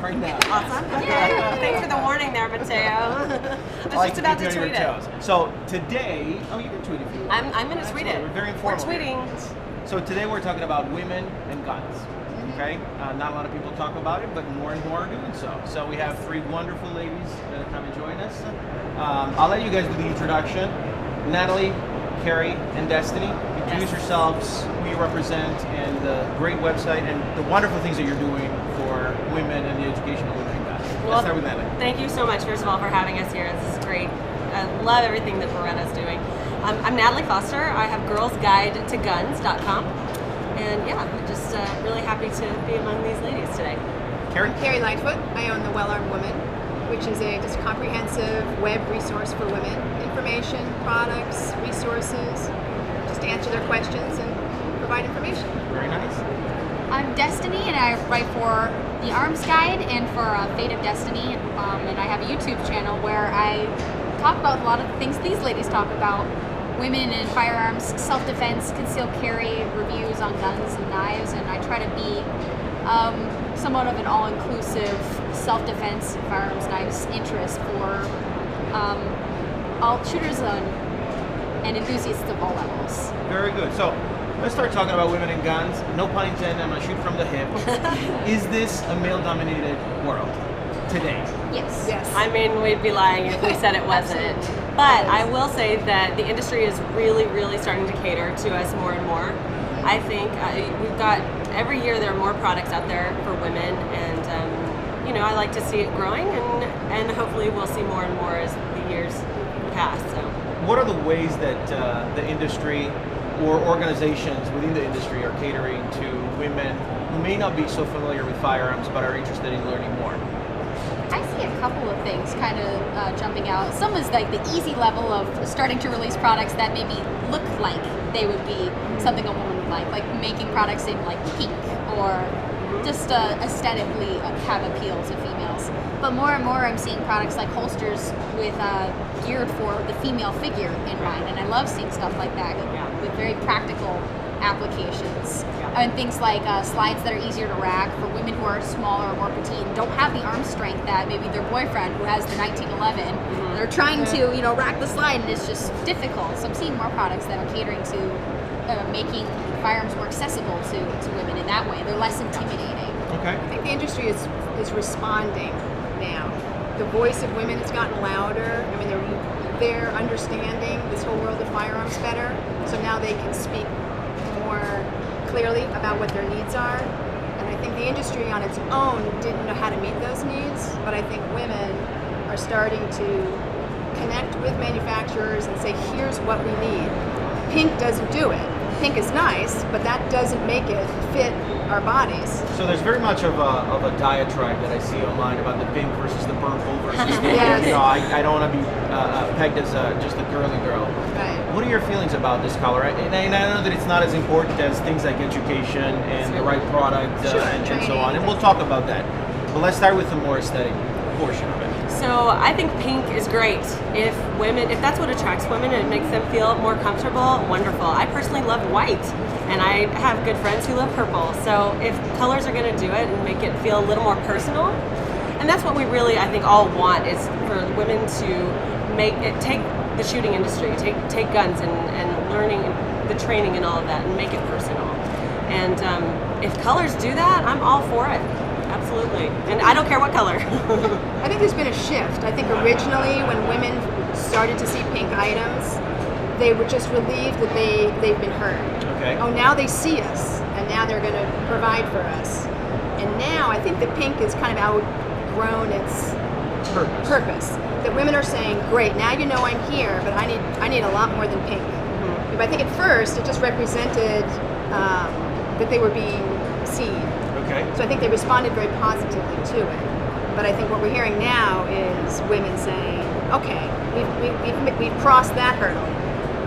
right now. Awesome. Thanks for the warning there, Mateo. I was just about to tweet it. So today, you can tweet if you want. I'm going to tweet it. We're very informal. We're tweeting. So today we're talking about women and guns. Okay, not a lot of people talk about it, but more and more are doing so. So we have three wonderful ladies that come and join us. I'll let you guys do the introduction. Natalie, Carrie, and Destiny, introduce yourselves, who you represent, and the great website, and the wonderful things that you're doing for women and the education of women and guns. Let's start with Natalie. Thank you so much, first of all, for having us here. This is great. I love everything that Beretta's doing. I'm Natalie Foster. I have girlsguidetoguns.com. And yeah, I'm just really happy to be among these ladies today. Carrie? I'm Carrie Lightfoot. I own the Well-Armed Woman, which is a just comprehensive web resource for women. Information, products, resources, just to answer their questions and provide information. Very nice. I'm Destiny, and I write for the Arms Guide and for Fate of Destiny. And I have a YouTube channel where I talk about a lot of the things these ladies talk about. Women and firearms, self-defense, concealed carry, reviews on guns and knives, and I try to be somewhat of an all-inclusive self-defense, firearms, knives interest for all shooters and enthusiasts of all levels. Very good. So let's start talking about women and guns. No pun intended, I'm going to shoot from the hip. Is this a male-dominated world today? Yes. Yes. I mean, we'd be lying if we said it wasn't. But I will say that the industry is really, really starting to cater to us more and more. I think we've got, every year there are more products out there for women, and I like to see it growing, and hopefully we'll see more and more as the years pass. So, what are the ways that the industry or organizations within the industry are catering to women who may not be so familiar with firearms but are interested in learning more? I see a couple of things kind of jumping out. Some is like the easy level of starting to release products that maybe look like they would be something a woman would like making products in like pink or just aesthetically have appeal to females. But more and more I'm seeing products like holsters with geared for the female figure in mind, and I love seeing stuff like that with very practical applications. And things like slides that are easier to rack for women who are smaller or more petite and don't have the arm strength that maybe their boyfriend who has the 1911, they're trying to rack the slide and it's just difficult. So I'm seeing more products that are catering to making firearms more accessible to women in that way. They're less intimidating. Okay. I think the industry is responding now. The voice of women has gotten louder. I mean, they're understanding this whole world of firearms better, so now they can speak more clearly about what their needs are. And I think the industry on its own didn't know how to meet those needs, but I think women are starting to connect with manufacturers and say, here's what we need. Pink doesn't do it. Pink is nice, but that doesn't make it fit our bodies. So there's very much of a diatribe that I see online about the pink versus the purple versus the Yes. I don't want to be pegged as just a girly girl. Right. What are your feelings about this color? And I know that it's not as important as things like education and the right product and so on, and we'll talk about that. But let's start with the more aesthetic portion of it. So I think pink is great. If that's what attracts women and makes them feel more comfortable, wonderful. I personally love white, and I have good friends who love purple. So if colors are going to do it and make it feel a little more personal, and that's what we really, I think, all want is for women to take the shooting industry, take guns and learning the training and all of that and make it personal. And if colors do that, I'm all for it. Absolutely. And I don't care what color. I think there's been a shift. I think originally when women started to see pink items, they were just relieved that they've been heard. Okay. Oh, now they see us, and now they're going to provide for us. And now I think the pink has kind of outgrown its purpose. That women are saying, great, now you know I'm here, but I need a lot more than pink. But I think at first it just represented that they were being seen. Okay. So I think they responded very positively to it. But I think what we're hearing now is women saying, okay, we've crossed that hurdle.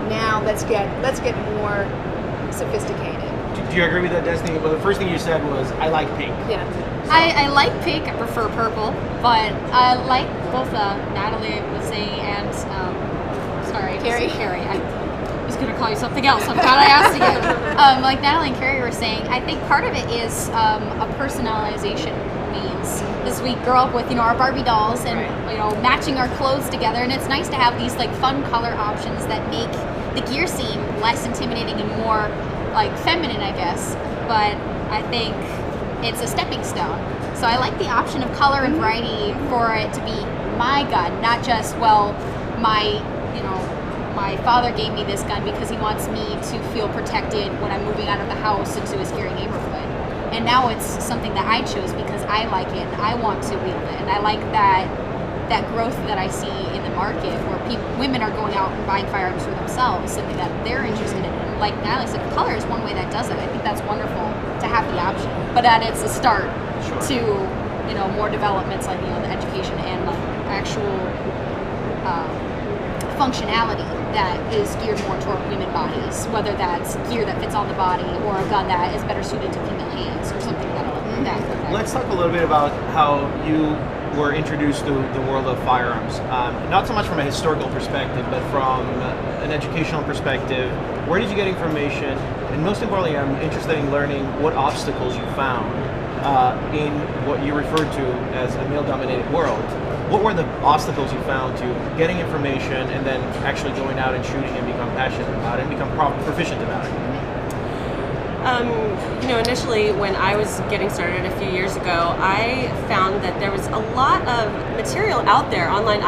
Now let's get more sophisticated. Do you agree with that, Destiny? Well, the first thing you said was, I like pink. Yeah. So. I like pink. I prefer purple, but I like both Natalie was saying and Carrie. I was going to call you something else. I'm glad I asked again. Like Natalie and Carrie were saying, I think part of it is a personalization means. This we grow up with, our Barbie dolls and, Right. matching our clothes together. And it's nice to have these like fun color options that make the gear seem less intimidating and more like feminine, I guess. But I think it's a stepping stone. So I like the option of color and variety for it to be my gun, not just, my father gave me this gun because he wants me to feel protected when I'm moving out of the house into a scary neighborhood. And now it's something that I chose because I like it and I want to wield it. And I like that growth that I see in the market where women are going out and buying firearms for themselves, something that they're interested in. And like Natalie said, color is one way that does it. I think that's wonderful to have the option. But it's a start to, more developments like, the education and like actual functionality that is geared more toward women bodies, whether that's gear that fits on the body or a gun that is better suited to female hands or something that. Let's talk a little bit about how you were introduced to the world of firearms. Not so much from a historical perspective, but from an educational perspective. Where did you get information? And most importantly, I'm interested in learning what obstacles you found in what you referred to as a male-dominated world. What were the obstacles you found to getting information and then actually going out and shooting and become passionate about it and become proficient about it? Initially when I was getting started a few years ago, I found that there was a lot of material out there online.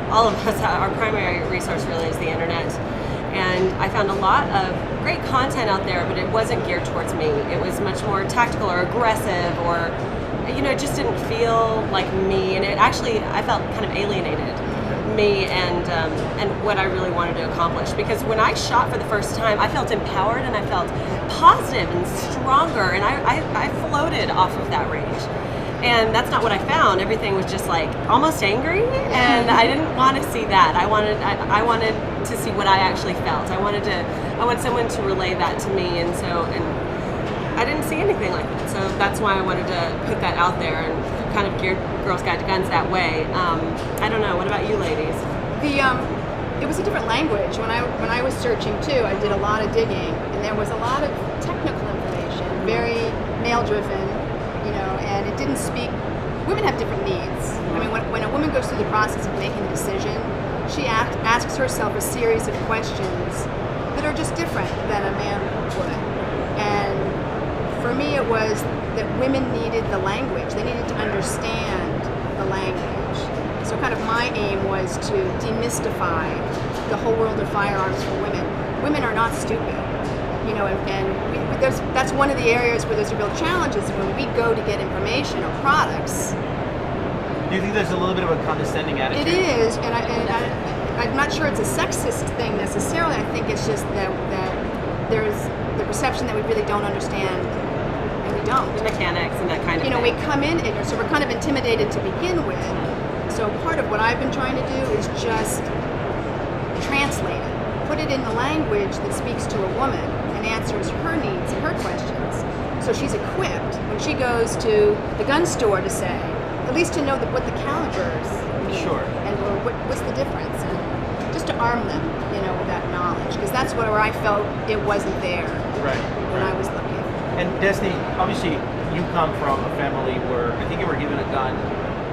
All of us, our primary resource really is the internet. And I found a lot of great content out there, but it wasn't geared towards me. It was much more tactical or aggressive or, it just didn't feel like me. And I felt kind of alienated me and what I really wanted to accomplish. Because when I shot for the first time, I felt empowered and I felt positive and stronger, and I floated off of that range. And that's not what I found. Everything was just like almost angry, and I didn't want to see that. I wanted to see what I actually felt. I wanted someone to relay that to me, and I didn't see anything like that. So that's why I wanted to put that out there and kind of geared Girls Guide to Guns that way. I don't know. What about you ladies? It was a different language. When I was searching too, I did a lot of digging, and there was a lot of technical information, very male-driven, and it didn't speak. Women have different needs. I mean, when a woman goes through the process of making a decision, she asks herself a series of questions that are just different than a man would. And for me, it was that women needed the language. They needed to understand the language. So kind of my aim was to demystify the whole world of firearms for women. Women are not stupid, that's one of the areas where there's a real challenge is when we go to get information on products. Do you think there's a little bit of a condescending attitude? It is, and I'm not sure it's a sexist thing necessarily. I think it's just that there's the perception that we really don't understand, and we don't. The mechanics and that kind of thing. We come in ignorant, so we're kind of intimidated to begin with. So part of what I've been trying to do is just translate it, put it in the language that speaks to a woman and answers her needs and her questions. So she's equipped when she goes to the gun store to say, at least to know what the calibers mean. Sure. And what's the difference. And just to arm them, with that knowledge. Because that's where I felt it wasn't there when I was looking. And Destiny, obviously you come from a family where I think you were given a gun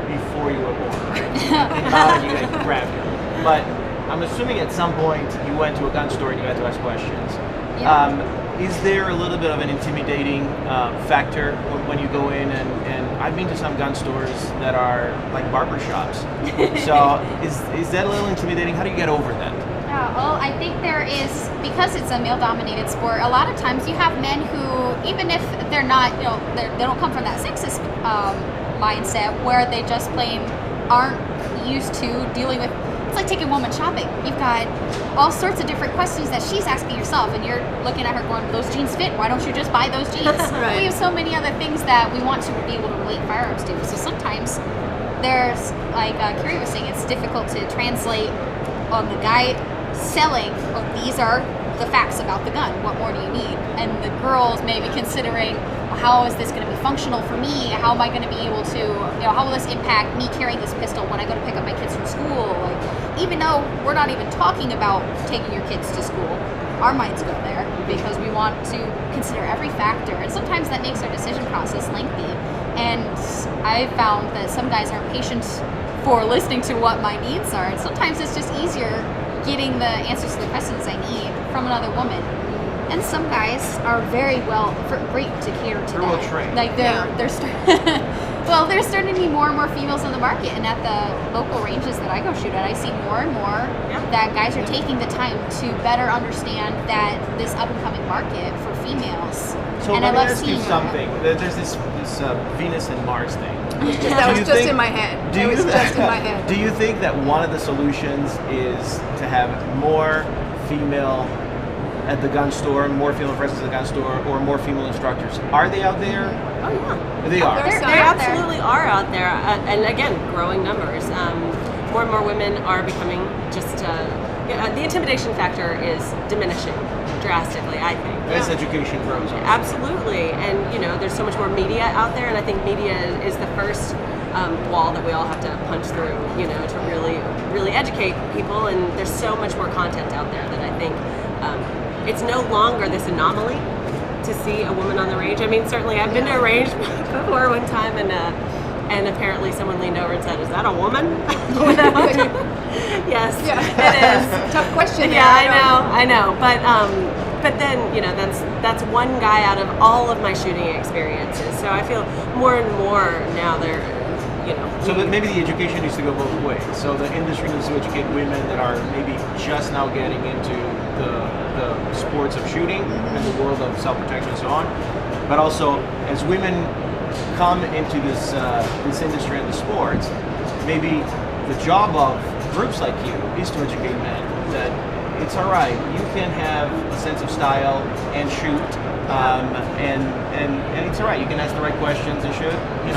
before you were born, right? You grabbed it. But I'm assuming at some point you went to a gun store and you had to ask questions. Yeah. Is there a little bit of an intimidating factor when you go in? And I've been to some gun stores that are like barber shops. So is that a little intimidating? How do you get over that? Yeah, well, I think there is, because it's a male-dominated sport, a lot of times you have men who, even if they're not, they don't come from that sexist mindset where they just plain aren't used to dealing with. It's like taking a woman shopping. You've got all sorts of different questions that she's asking herself, and you're looking at her going, those jeans fit, why don't you just buy those jeans? Right. We have so many other things that we want to be able to relate firearms to. So sometimes there's, like Carrie was saying, it's difficult to translate on the guy selling, these are the facts about the gun, what more do you need? And the girls may be considering, how is this going to be functional for me? How am I going to be able to, how will this impact me carrying this pistol when I go to pick up my kids from school? Like, even though we're not even talking about taking your kids to school, our minds go there because we want to consider every factor. And sometimes that makes our decision process lengthy. And I found that some guys aren't patient for listening to what my needs are, and sometimes it's just easier getting the answers to the questions I need from another woman. And some guys are very great to cater to They're that. well trained. Like well, there's starting to be more and more females in the market, and at the local ranges that I go shoot at, I see more and more that guys are taking the time to better understand that this up and coming market for females. So and let I me love ask you seeing something. There's this Venus and Mars thing. That was you just think- in my head. Do It was you- just in my head. Do you think that one of the solutions is to have more female at the gun store, more female presence at the gun store, or more female instructors? Are they out there? Oh yeah. They are. There's They some out there. absolutely are out there, and again, growing numbers. More and more women are becoming just. The intimidation factor is diminishing drastically, I think. As education grows. obviously. Absolutely, and there's so much more media out there, and I think media is the first wall that we all have to punch through, to really educate people. And there's so much more content out there that I think it's no longer this anomaly to see a woman on the range. I mean, certainly I've been to a range before one time, and apparently someone leaned over and said, "Is that a woman?" Yes, it is. Tough question. Yeah, I know. But then, that's one guy out of all of my shooting experiences. So I feel more and more now So that maybe the education needs to go both ways. So the industry needs to educate women that are maybe just now getting into the sports of shooting and the world of self-protection and so on. But also, as women come into this industry and the sports, maybe the job of groups like you is to educate men that it's all right. You can have a sense of style and shoot, and it's all right. You can ask the right questions and shoot.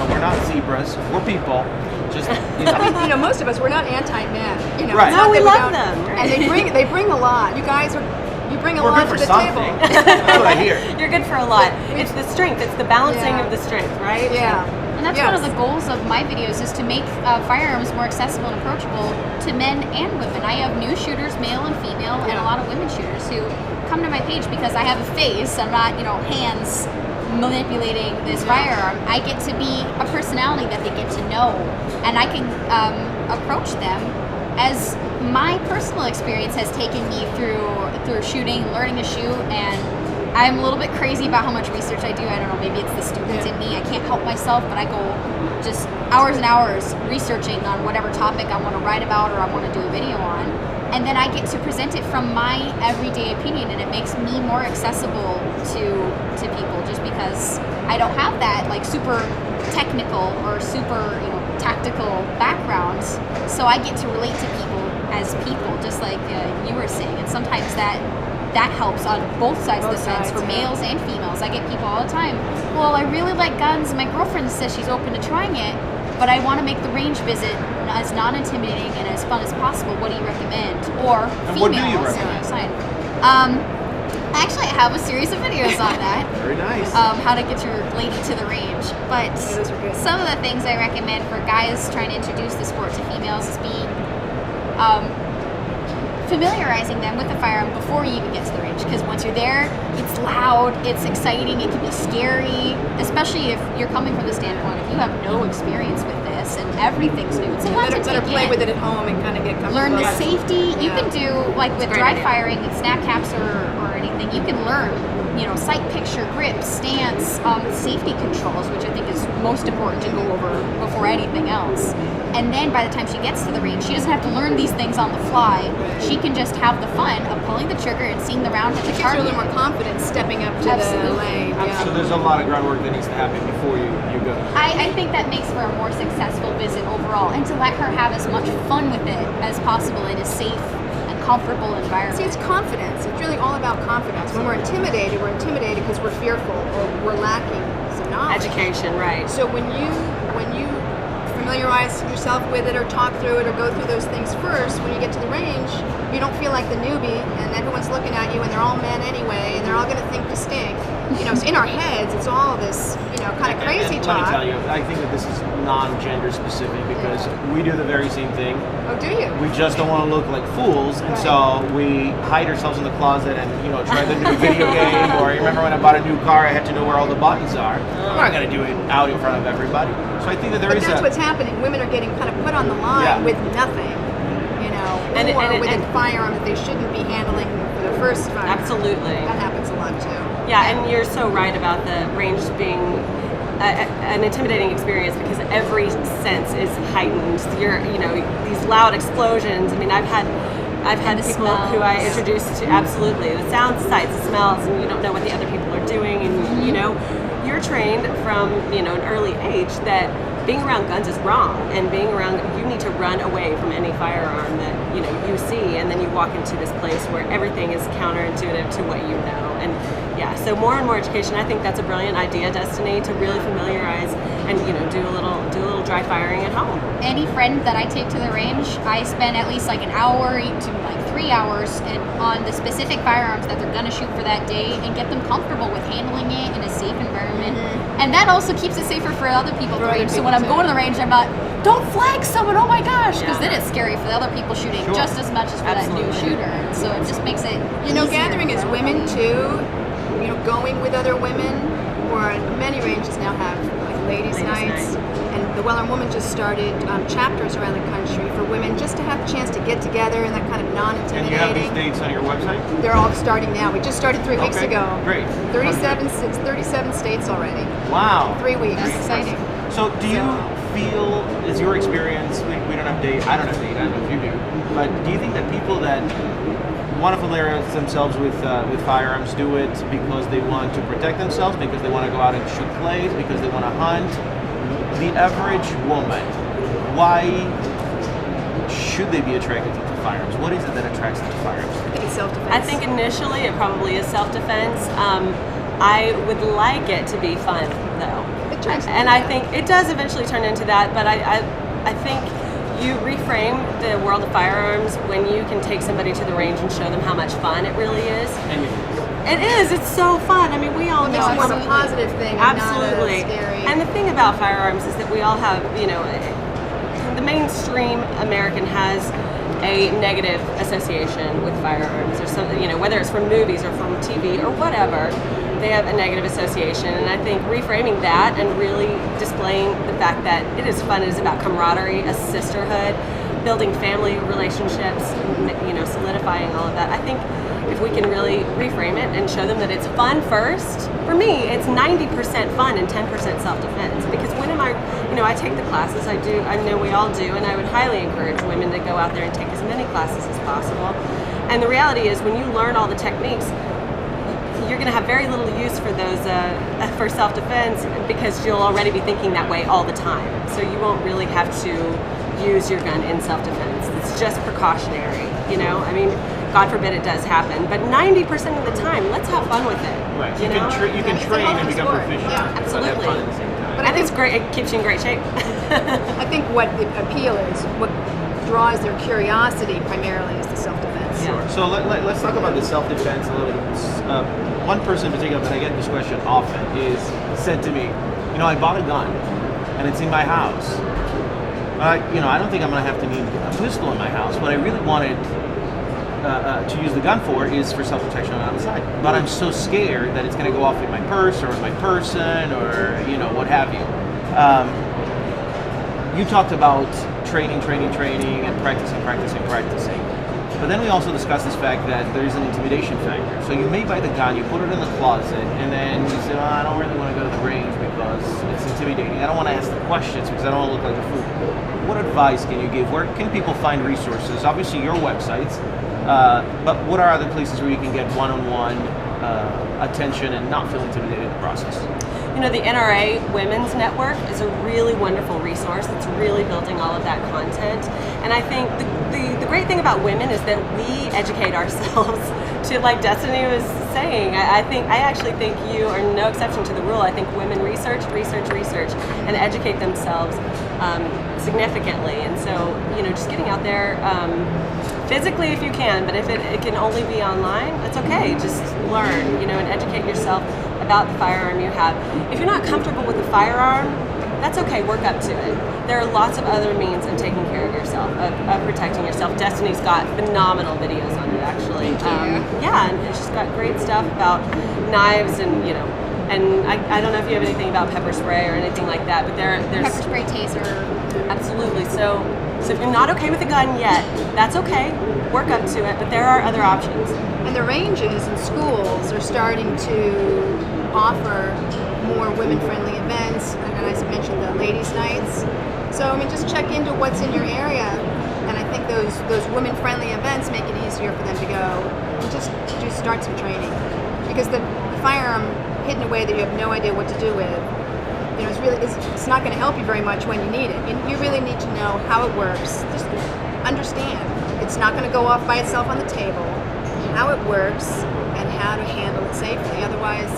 We're not zebras. We're people. Just I mean, most of us, we're not anti-men. Right. It's not No, we that love don't- them. And they bring a lot. You guys you bring a we're lot good to for the something. table. That's what I hear. You're good for a lot. It's the strength. It's the balancing Yeah. of the strength, right? Yeah. And that's one of the goals of my videos, is to make firearms more accessible and approachable to men and women. I have new shooters, male and female, and a lot of women shooters who come to my page because I have a face. I'm not, hands manipulating this firearm. I get to be a personality that they get to know, and I can approach them as my personal experience has taken me through shooting, learning to shoot, and I'm a little bit crazy about how much research I do. I don't know, maybe it's the student in me. I can't help myself, but I go just hours and hours researching on whatever topic I want to write about or I want to do a video on. And then I get to present it from my everyday opinion, and it makes me more accessible to people, just because I don't have that super technical or super tactical background. So I get to relate to people as people, just like you were saying. And sometimes that helps on both sides of the fence, for males and females. I get people all the time, well, I really like guns. My girlfriend says she's open to trying it, but I want to make the range visit as non-intimidating and as fun as possible. What do you recommend? Or And females. what do you recommend? Actually, I have a series of videos on that. Very nice. How to get your lady to the range. But those are good. some of the things I recommend for guys trying to introduce the sport to females is being familiarizing them with the firearm before you even get to the range. Because once you're there, it's loud, it's exciting, it can be scary, especially if you're coming from the standpoint if you have no experience with this and everything's new. It's a lot to Better take play in. with it at home and kind of get comfortable. Learn the Yeah. safety. You Yeah. can do, with great dry idea. firing and snap caps or anything, you can learn, sight picture, grip, stance, safety controls, which I think is most important to go over before anything else. And then by the time she gets to the range, she doesn't have to learn these things on the fly. She can just have the fun of pulling the trigger and seeing the round hit the It gives you a target. little more confidence stepping up to Absolutely. the lane. So there's a lot of groundwork that needs to happen before you go. I think that makes for a more successful visit overall, and to let her have as much fun with it as possible in a safe and comfortable environment. See, it's confidence. It's really all about confidence. When we're intimidated because we're fearful or we're lacking some knowledge. Education, right? So when you familiarize yourself with it or talk through it or go through those things first, when you get to the range, you don't feel like the newbie and everyone's looking at you and they're all men anyway and they're all going to think you stink. You know, so in our heads, it's all this, you know, kind of crazy and talk. Let me tell you, I think that this is non-gender specific because we do the very same thing. Oh, do you? We just don't want to look like fools, and so we hide ourselves in the closet and, you know, try the new video game. Or you remember when I bought a new car, I had to know where all the buttons are. I'm not going to do it out in front of everybody. So I think that But that's what's happening. Women are getting kind of put on the line with nothing, you know, or with a firearm that they shouldn't be handling for the first firearm. Absolutely. That happens a lot too. Yeah, and you're so right about the range being an intimidating experience because every sense is heightened. You know, these loud explosions. I mean, I've had people who I introduced to absolutely the sounds, sights, the smells, and you don't know what the other people are doing, and you know, you're trained from an early age that being around guns is wrong, and being around, you need to run away from any firearm that you see, and then you walk into this place where everything is counterintuitive to what you know. And yeah, so more and more education. I think that's a brilliant idea, Destiny, to really familiarize and do a little dry firing at home. Any friend that I take to the range, I spend at least like an hour to like 3 hours on the specific firearms that they're gonna shoot for that day, and get them comfortable with handling it in a safe environment. And that also keeps it safer for other people at the range. So when I'm going to the range, I'm not, don't flag someone, oh my gosh, because then it's scary for the other people shooting just as much as for that new shooter. So it just makes it easier. Gathering as women too, going with other women, or many ranges now have like ladies' nights. And the Well-Armed Woman just started chapters around the country for women just to have a chance to get together in that kind of non-intimidating. And you have these dates on your website? They're all starting now. We just started 3 weeks ago. Great. 37 states already. Wow. 3 weeks. That's exciting. So do you feel, is your experience, we don't have data, I don't have data, I don't know if you do, but do you think that people that want to familiarize themselves with firearms do it because they want to protect themselves, because they want to go out and shoot clays, because they want to hunt? The average woman, why should they be attracted to firearms? What is it that attracts them to firearms? I think it's self-defense. I think initially it probably is self-defense. I would like it to be fun, though. And I think it does eventually turn into that, but I think you reframe the world of firearms when you can take somebody to the range and show them how much fun it really is. It is. It's so fun. I mean, we all know it's more of a positive thing. Absolutely. And not a scary. And the thing about firearms is that we all have, the mainstream American has a negative association with firearms, or something, whether it's from movies or from TV or whatever, they have a negative association. And I think reframing that and really displaying the fact that it is fun, it is about camaraderie, a sisterhood, building family relationships, solidifying all of that. I think if we can really reframe it and show them that it's fun first, for me, it's 90% fun and 10% self-defense. Because when am I take the classes, I know we all do, and I would highly encourage women to go out there and take as many classes as possible. And the reality is, when you learn all the techniques, you're going to have very little use for those for self-defense, because you'll already be thinking that way all the time. So you won't really have to use your gun in self-defense. It's just precautionary, I mean, God forbid it does happen, but 90% of the time, let's have fun with it. Right. You can train and become proficient. Yeah, absolutely. But have fun at the same time. But I think it's great. It keeps you in great shape. I think what the appeal is, what draws their curiosity primarily, is the self-defense. Sure. So let's talk about the self-defense a little bit. One person in particular, and I get this question often, said to me, I bought a gun and it's in my house. I don't think I'm going to have to need a pistol in my house. What I really wanted to use the gun for is for self-protection on the outside. But I'm so scared that it's going to go off in my purse or in my person or, what have you. You talked about training and practicing. But then we also discussed this fact that there's an intimidation factor. So you may buy the gun, you put it in the closet, and then you say, I don't really want to go to the range because it's intimidating. I don't want to ask the questions because I don't want to look like a fool. What advice can you give? Where can people find resources? Obviously your websites, but what are other places where you can get one-on-one attention and not feel intimidated in the process? The NRA Women's Network is a really wonderful resource that's really building all of that content. And I think the great thing about women is that we educate ourselves to, like Destiny was saying, I actually think you are no exception to the rule. I think women research, and educate themselves significantly. And so, just getting out there physically if you can, but if it can only be online, that's okay. Just learn, and educate yourself about the firearm you have. If you're not comfortable with the firearm, that's okay, work up to it. There are lots of other means of taking care of yourself, of protecting yourself. Destiny's got phenomenal videos on it, actually. Yeah, and she's got great stuff about knives and, and I don't know if you have anything about pepper spray or anything like that, but there's Pepper spray, taser. Absolutely. So if you're not okay with a gun yet, that's okay. Work up to it, but there are other options. And the ranges and schools are starting to offer more women-friendly events, and I mentioned the ladies' nights. So just check into what's in your area, and I think those women-friendly events make it easier for them to go and just start some training, because the firearm hidden away that you have no idea what to do with, it's not going to help you very much when you need it. You really need to know how it works. Just understand it's not going to go off by itself on the table. How it works and how to handle it safely. Otherwise,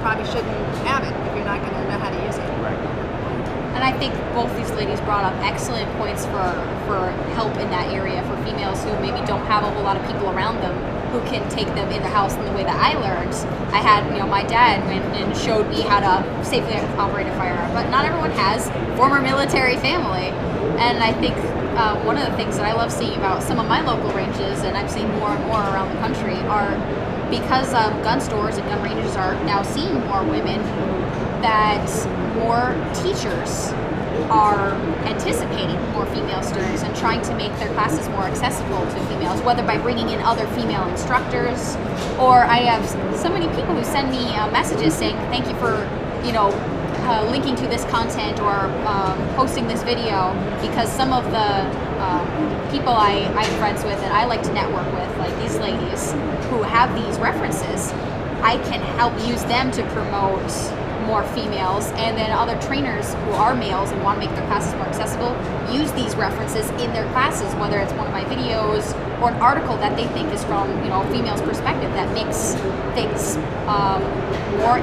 probably shouldn't have it if you're not going to know how to use it. Right. And I think both these ladies brought up excellent points for help in that area for females who maybe don't have a whole lot of people around them who can take them in the house in the way that I learned. I had, my dad went and showed me how to safely operate a firearm, but not everyone has former military family. And I think one of the things that I love seeing about some of my local ranges, and I've seen more and more around the country, are because gun stores and gun ranges are now seeing more women, that more teachers are anticipating more female students and trying to make their classes more accessible to females, whether by bringing in other female instructors, or I have so many people who send me messages saying thank you for linking to this content or posting this video, because some of the people I'm friends with and I like to network with, like these ladies who have these references, I can help use them to promote more females, and then other trainers who are males and want to make their classes more accessible use these references in their classes, whether it's one of my videos or an article that they think is from a female's perspective that makes things more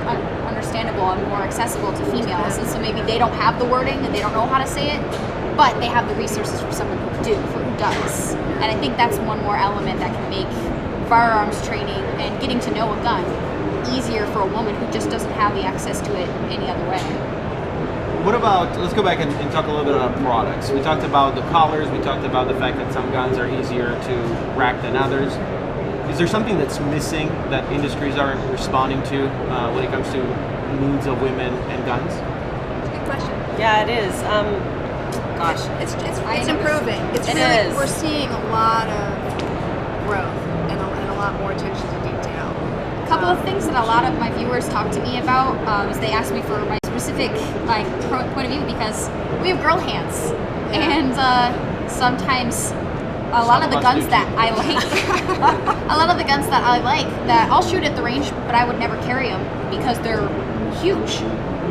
understandable and more accessible to females. And so maybe they don't have the wording and they don't know how to say it, but they have the resources from someone who does. And I think that's one more element that can make firearms training and getting to know a gun easier for a woman who just doesn't have the access to it any other way. What about, let's go back and talk a little bit about products. We talked about the collars, we talked about the fact that some guns are easier to rack than others. Is there something that's missing that industries aren't responding to when it comes to needs of women and guns? Good question. Yeah, it is. Gosh. It's improving. It is. We're seeing a lot of growth and a lot more attention to detail. A couple of things that a lot of my viewers talk to me about is they ask me for my specific point of view, because we have girl hands, and sometimes a lot of the guns that I like, that I'll shoot at the range, but I would never carry them because they're huge.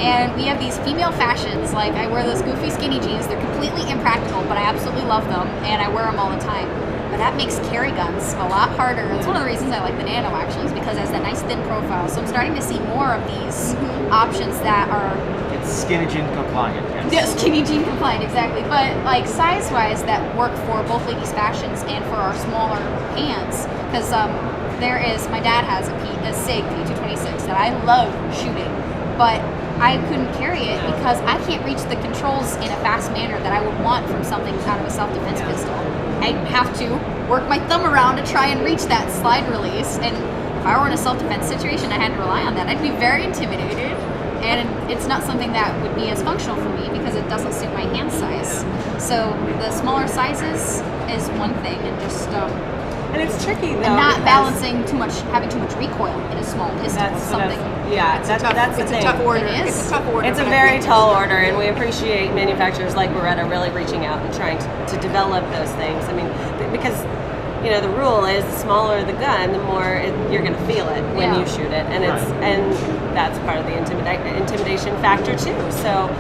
And we have these female fashions, like I wear those goofy skinny jeans. They're completely impractical, but I absolutely love them, and I wear them all the time. But that makes carry guns a lot harder. It's one of the reasons I like the Nano, actually, is because it has that nice thin profile. So I'm starting to see more of these options that are... It's skinny jean compliant. Yes. Yeah, skinny jean compliant, exactly. But like size-wise, that work for both ladies' fashions and for our smaller hands. Because my dad has a SIG P226 that I love shooting, but I couldn't carry it because I can't reach the controls in a fast manner that I would want from something out of a self-defense pistol. I have to work my thumb around to try and reach that slide release, and if I were in a self-defense situation, I had to rely on that, I'd be very intimidated, and it's not something that would be as functional for me because it doesn't suit my hand size. So the smaller sizes is one thing, and just and it's tricky though. And not balancing having too much recoil in a small pistol. That's something. That's It's a tough order. It is. It's a tough order. It's a very tall order, and we appreciate manufacturers like Beretta really reaching out and trying to develop those things. I mean, because the rule is the smaller the gun, the more you're going to feel it when you shoot it, and and that's part of the intimidation factor too. So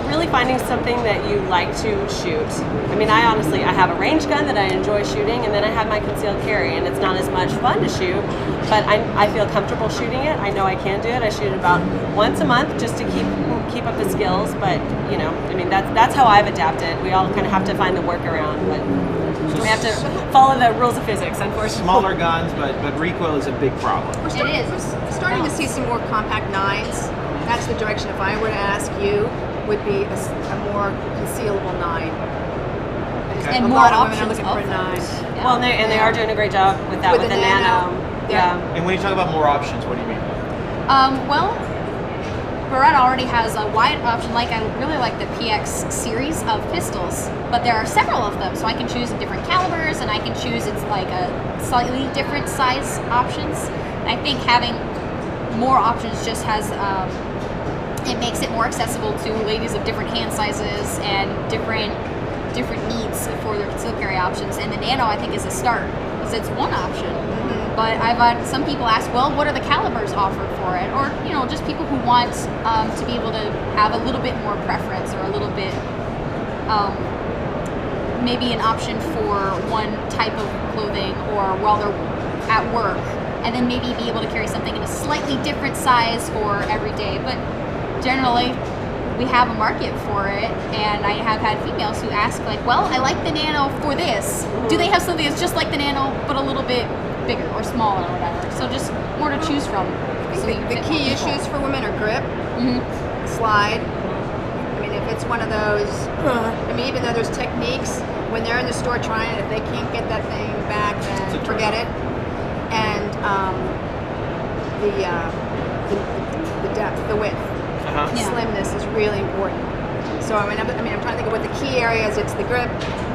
really finding something that you like to shoot. I mean, I have a range gun that I enjoy shooting, and then I have my concealed carry, and it's not as much fun to shoot, but I feel comfortable shooting it. I know I can do it. I shoot it about once a month just to keep up the skills, but you know, I mean, that's how I've adapted. We all kind of have to find the workaround, but we have to follow the rules of physics, unfortunately. Smaller guns, but recoil is a big problem. We're starting to see some more compact 9s. That's the direction, if I were to ask you, would be a more concealable 9. Okay. And A more lot of women are options looking for a of 9. those. Yeah. Well, they are doing a great job with that, with the nano. Yeah. Yeah. And when you talk about more options, what do you mean? Well, Beretta already has a wide option. Like, I really like the PX series of pistols, but there are several of them, so I can choose in different calibers, and I can choose it's like a slightly different size options. I think having more options just has it makes it more accessible to ladies of different hand sizes and different needs for their concealed carry options. And the nano, I think, is a start because it's one option. But I've had some people ask, well, what are the calibers offered for it? Or, you know, just people who want to be able to have a little bit more preference or a little bit, maybe an option for one type of clothing or while they're at work, and then maybe be able to carry something in a slightly different size for every day. But generally, we have a market for it, and I have had females who ask, like, well, I like the nano for this. Do they have something that's just like the nano, but a little bit bigger or smaller or whatever? So just more to choose from. I So think you the fit key more people. issues for women are grip, slide. I mean, if it's one of those, I mean, even though there's techniques, when they're in the store trying it, if they can't get that thing back, then forget it. And the depth, the width, Yeah. slimness is really important. So I'm trying to think of what the key areas. It's the grip.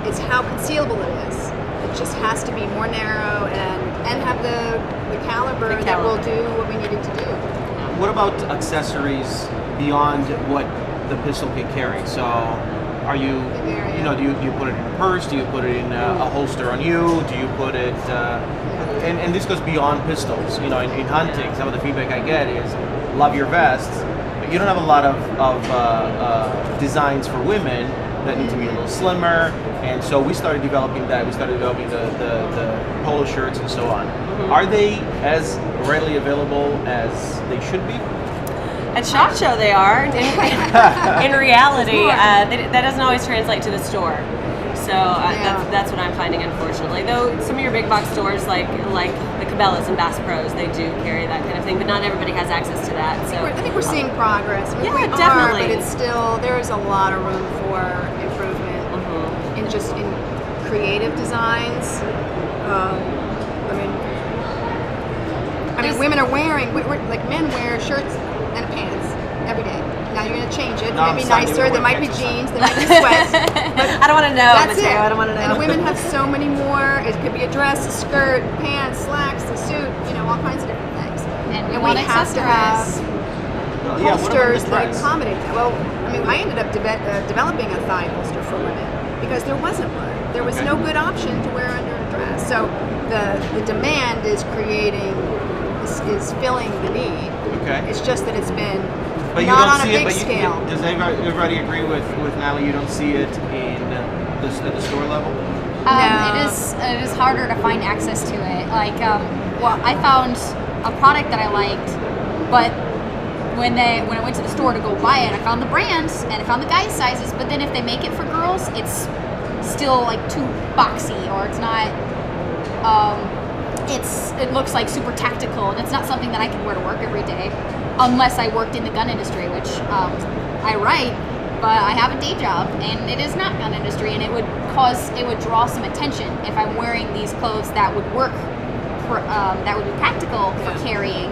It's how concealable it is. It just has to be more narrow and have the caliber that will do what we need it to do. What about accessories beyond what the pistol can carry? So, are you, you know, do you put it in a purse? Do you put it in a holster on you? Do you put it? And this goes beyond pistols. You know, in hunting, some of the feedback I get is, love your vests, but you don't have a lot of designs for women that need to be a little slimmer. And so we started developing that. We started developing the polo shirts and so on. Are they as readily available as they should be? At SHOT Show they are. In reality, that doesn't always translate to the store. So that's what I'm finding, unfortunately. Though some of your big box stores, like the Cabela's and Bass Pros, they do carry that kind of thing, but not everybody has access to that. So I think we're seeing progress. I mean, Yeah, we definitely. are, but it's still, there is a lot of room for improvement in creative designs. I mean, women are wearing, like men wear shirts and pants every day. Now you're going to change it. No, I'm Maybe sorry, nicer. they There wear might be pants jeans. There might be sweats. I don't want to know, That's Mateo. it. I don't want to know. And women have so many more. It could be a dress, a skirt, pants, slacks, a suit. You know, all kinds of different things. And we we want have to have Well, yeah, what about holsters the that dress? accommodate that. Well, I mean, I ended up developing a thigh holster for women because there wasn't one. There was Okay. no good option to wear under a dress. So the demand is is filling the need. Okay. It's just that it's been But you not don't on see a it. big But scale. does everybody agree with Natalie? You don't see it in at the store level. No. It is harder to find access to it. Like, well, I found a product that I liked, but when I went to the store to go buy it, I found the brands and I found the guys' sizes. But then if they make it for girls, it's still like too boxy, or it's not. It looks like super tactical, and it's not something that I can wear to work every day, unless I worked in the gun industry, which I write, but I have a day job, and it is not gun industry, and it would draw some attention if I'm wearing these clothes that would work for that would be practical for carrying,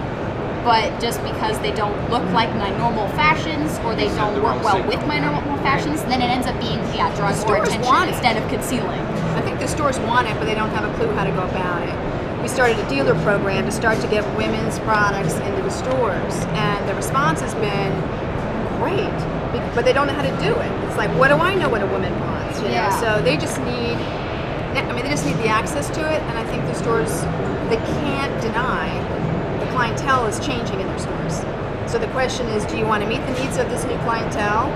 but just because they don't look like my normal fashions, or they Send don't the work wrong well signal. with my normal fashions, then it ends up being drawing more stores attention want it. instead of concealing. I think the stores want it, but they don't have a clue how to go about it. We started a dealer program to start to get women's products into the stores, and the response has been great, but they don't know how to do it. It's like, what do I know what a woman wants? You know? So they just need, they just need the access to it, and I think the stores, they can't deny the clientele is changing in their stores. So the question is, do you want to meet the needs of this new clientele,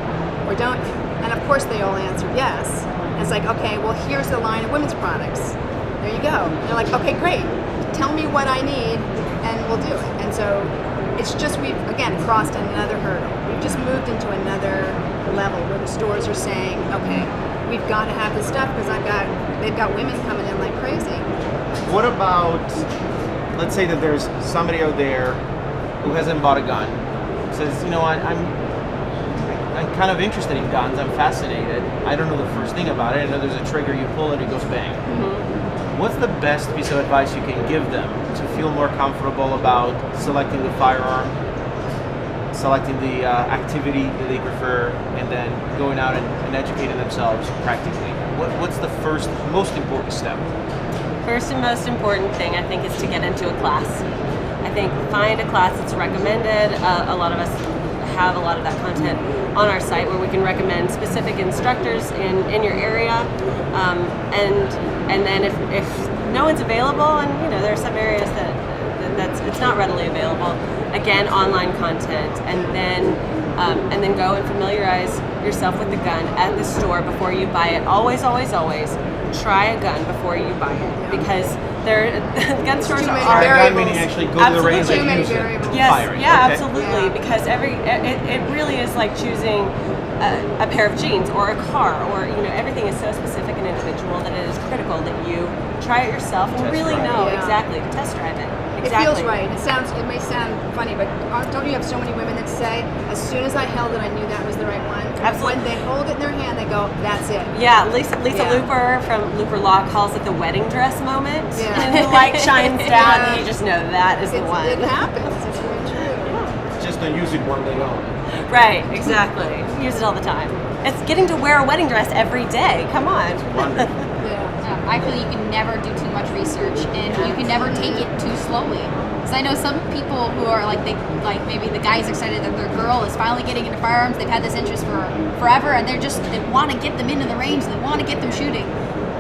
or don't you? And of course they all answered yes. And it's like, okay, well here's the line of women's products. There you go. And they're like, okay, great. Tell me what I need and we'll do it. And so it's just, we've again crossed another hurdle. We've just moved into another level where the stores are saying, okay, we've got to have this stuff because they've got women coming in like crazy. What about, let's say that there's somebody out there who hasn't bought a gun, says, you know what, I'm kind of interested in guns, I'm fascinated, I don't know the first thing about it, I know there's a trigger, you pull it, it goes bang. Mm-hmm. What's the best piece of advice you can give them to feel more comfortable about selecting the firearm, selecting the activity that they prefer, and then going out and educating themselves practically? What's the first, most important step? First and most important thing, I think, is to get into a class. I think find a class that's recommended. A lot of us have a lot of that content on our site where we can recommend specific instructors in your area. And then if no one's available, and you know there are some areas that's it's not readily available, again, online content, and then go and familiarize yourself with the gun at the store before you buy it. Always, always, always try a gun before you buy it, because gun stores many are Gun meaning actually go to the range Too and many use it. variables. Yes, Fire it. yeah, Okay. absolutely. Yeah. Because it really is like choosing a pair of jeans or a car, or everything is so specific and individual that it is critical that you try it yourself and Test really drive know it. Yeah. exactly, test drive it. It Exactly. feels right. It may sound funny, but don't you have so many women that say, as soon as I held it, I knew that was the right one? Absolutely. When they hold it in their hand, they go, that's it. Yeah, Lisa Yeah. Looper from Looper Law calls it the wedding dress moment. Yeah. And the light shines down Yeah. and you just know that is the one. It happens. It's really true. Just don't use it one day only. Right, exactly. Use it all the time. It's getting to wear a wedding dress every day. Come on. Wonderful. Yeah. I feel you can never do too much research, and you can never take it too slowly. Because I know some people who are maybe the guy's excited that their girl is finally getting into firearms. They've had this interest for forever, and they want to get them into the range. They want to get them shooting.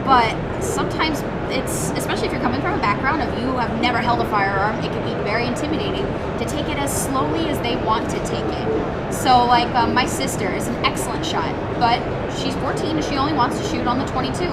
But sometimes it's, especially if you're coming from a background of you who have never held a firearm, it can be very intimidating to take it as slowly as they want to take it. So my sister is an excellent shot, but she's 14 and she only wants to shoot on the 22.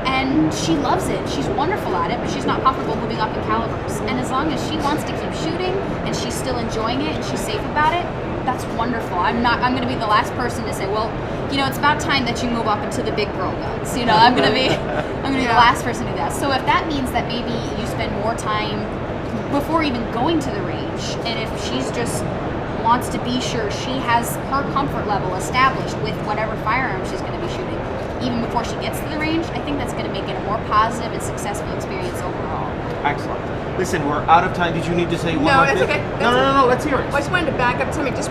And she loves it. She's wonderful at it, but she's not comfortable moving up in calibers. And as long as she wants to keep shooting and she's still enjoying it and she's safe about it, that's wonderful. I'm going to be the last person to say, well, it's about time that you move up into the big girl guns. I'm going to be the last person to do that. So if that means that maybe you spend more time before even going to the range, and if she's just wants to be sure she has her comfort level established with whatever firearm she's going to be shooting, even before she gets to the range, I think that's going to make it a more positive and successful experience overall. Excellent. Listen, we're out of time. Did you need to say one No, more that's thing? okay. No. Let's hear it. Well, I just wanted to back up something. Just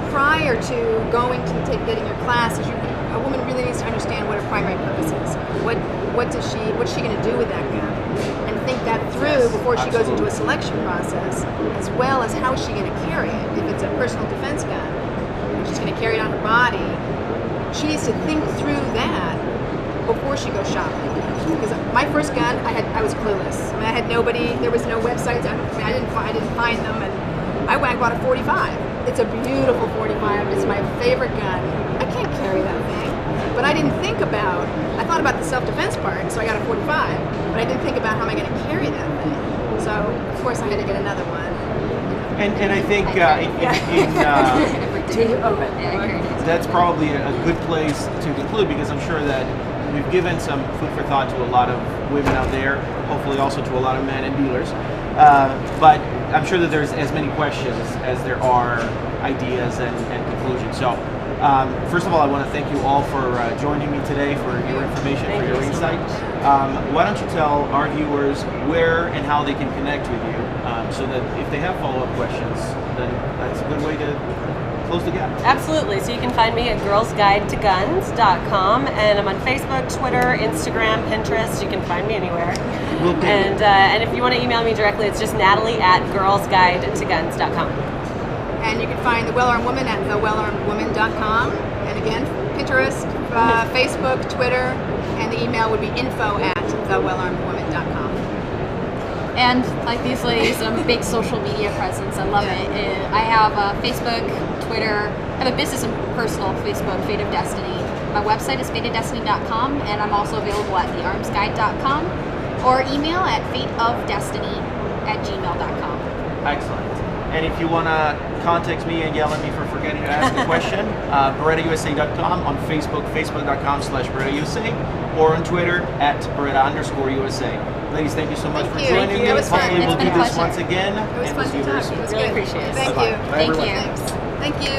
prior to going to getting your classes, a woman really needs to understand what her primary purpose is. What's she going to do with that gun? And think that through before she goes into a selection process, as well as how is she going to carry it. If it's a personal defense gun, and she's going to carry it on her body, she needs to think through that before she goes shopping. Because my first gun, I was clueless. I had nobody. There was no websites. I didn't find them, and I bought a 45. It's a beautiful 45. It's my favorite gun. I can't carry that thing, but I didn't think about. I thought about the self-defense part, so I got a 45. But I didn't think about how am I going to carry that thing. So of course I had to get another one. And I think that's probably a good place to conclude, because I'm sure that we've given some food for thought to a lot of women out there, hopefully also to a lot of men and dealers. But I'm sure that there's as many questions as there are ideas and conclusions. So first of all, I want to thank you all for joining me today, for your information, for your insight. Why don't you tell our viewers where and how they can connect with you, so that if they have follow-up questions, then that's a good way to close the gap. Absolutely. So you can find me at girlsguidetoguns.com, and I'm on Facebook, Twitter, Instagram, Pinterest. You can find me anywhere. And if you want to email me directly, it's just Natalie@girlsguidetoguns.com. And you can find the Well-Armed Woman at thewellarmedwoman.com. And again, Pinterest, Facebook, Twitter, and the email would be info@thewellarmedwoman.com. And like these ladies, I'm a big social media presence. I love it. I have Facebook, Twitter, I have a business and personal Facebook, Fate of Destiny. My website is fateofdestiny.com, and I'm also available at thearmsguide.com or email at fateofdestiny@gmail.com. Excellent. And if you want to contact me and yell at me for forgetting to ask a question, BerettaUSA.com, on Facebook, facebook.com/BerettaUSA, or on Twitter at Beretta_USA. Ladies, thank you so much for you. joining Thank me. you. It was fun. Hopefully It's we'll been do a this pleasure. once again. It was and fun we'll see to you very talk. soon. It was Really good. appreciate it. Thank Bye-bye. you. Bye, Thank everyone. you. Thanks. Thank you.